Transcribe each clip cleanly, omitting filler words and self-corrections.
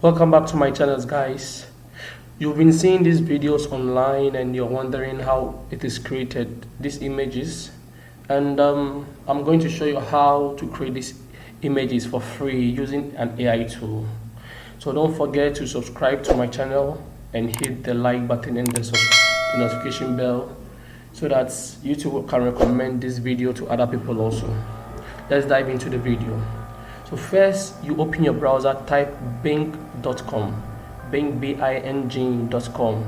Welcome back to my channels, guys. You've been seeing these videos online and you're wondering how it is created, these images, and I'm going to show you how to create these images for free using an AI tool. So don't forget to subscribe to my channel and hit the like button and the notification bell so that YouTube can recommend this video to other people also. Let's dive into the video. So first, you open your browser, type bing.com, bing.com.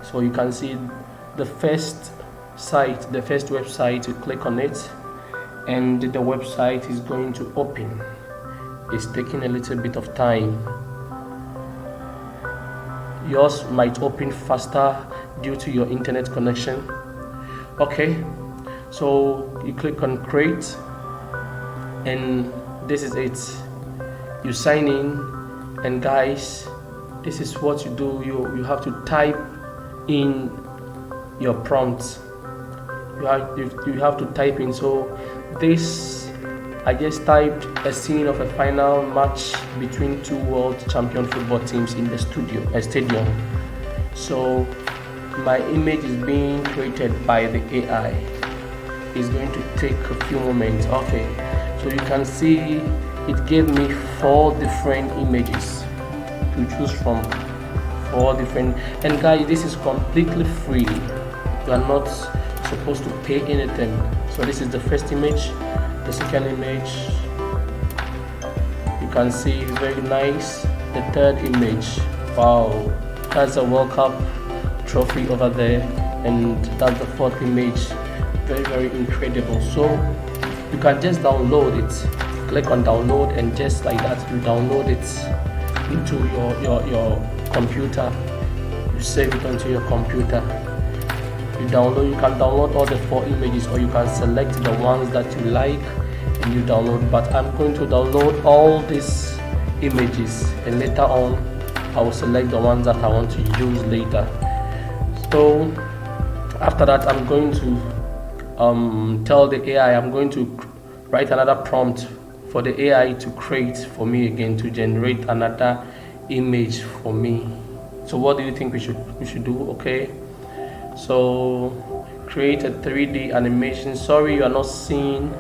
So you can see the first site, the first website. You click on it, and the website is going to open. It's taking a little bit of time. Yours might open faster due to your internet connection. Okay, so you click on create, and this is it. You sign in, and guys, this is what you do. You have to type in your prompt. You have to type in. So this, I just typed a scene of a final match between two world champion football teams in the stadium. So my image is being created by the AI. It's going to take a few moments. Okay, so you can see it gave me 4 different images to choose from. 4 different, and guys, this is completely free. You are not supposed to pay anything. So this is the first image. The second image, you can see, very nice. The third image, wow, that's a World Cup trophy over there. And that's the 4th image, very incredible. So you can just download it. Click on download, and just like that, you download it into your computer. You save it onto your computer. You can download all the 4 images, or you can select the ones that you like and you download. But I'm going to download all these images, and later on I will select the ones that I want to use later. So after that, I'm going to tell the AI, I'm going to write another prompt for the AI to create for me again, to generate another image for me. So what do you think we should do? Okay, so create a 3D animation. Sorry, you are not seeing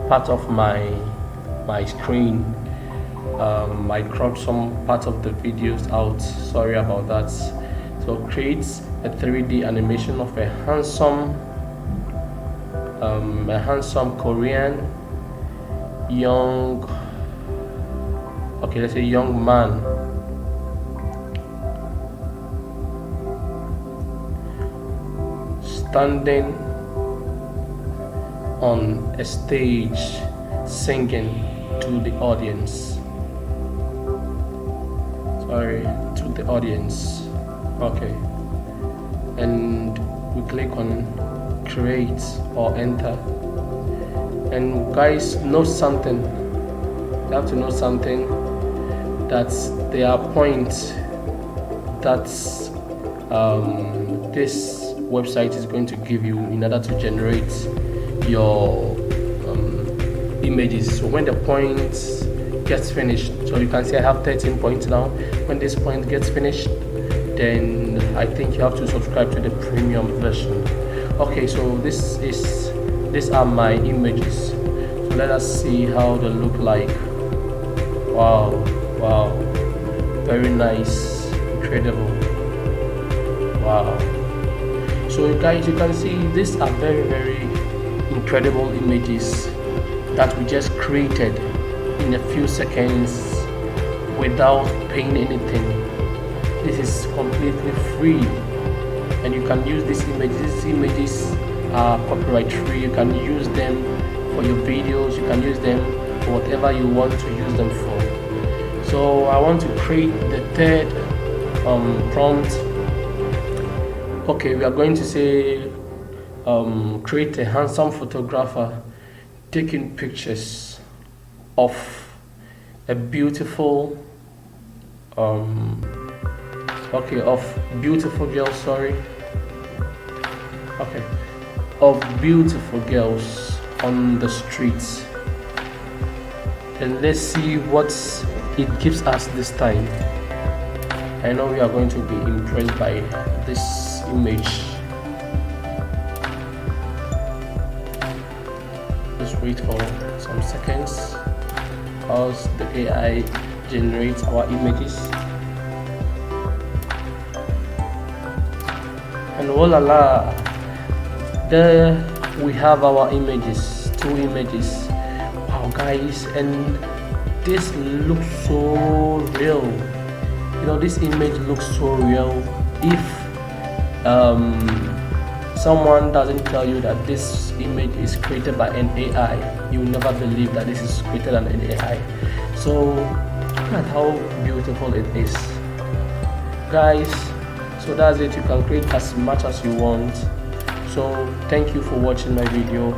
part of my screen. I cropped some part of the videos out. Sorry about that. So create a 3D animation of a handsome Korean young man standing on a stage singing to the audience. Okay, and we click on create or enter. And guys, note something. You have to know something, that there are points that this website is going to give you in order to generate your images. So when the point gets finished, so you can see I have 13 points now. When this point gets finished, then I think you have to subscribe to the premium version. Okay, so these are my images. So let us see how they look like. Wow, very nice, incredible. Wow. So guys, you can see these are very incredible images that we just created in a few seconds without paying anything. This is completely free, and you can use these images. These images are copyright free. You can use them for your videos. You can use them for whatever you want to use them for. So I want to create the third prompt. Okay, we are going to say create a handsome photographer taking pictures of a beautiful beautiful girls, of beautiful girls on the streets. And let's see what it gives us this time. I know you are going to be impressed by this image. Just wait for some seconds as the AI generates our images. And voila, there we have our images, 2 images. Wow guys, and this looks so real. You know, this image looks so real. If someone doesn't tell you that this image is created by an AI, you will never believe that this is created by an AI. So look at how beautiful it is, guys. So that's it. You can create as much as you want. So thank you for watching my video.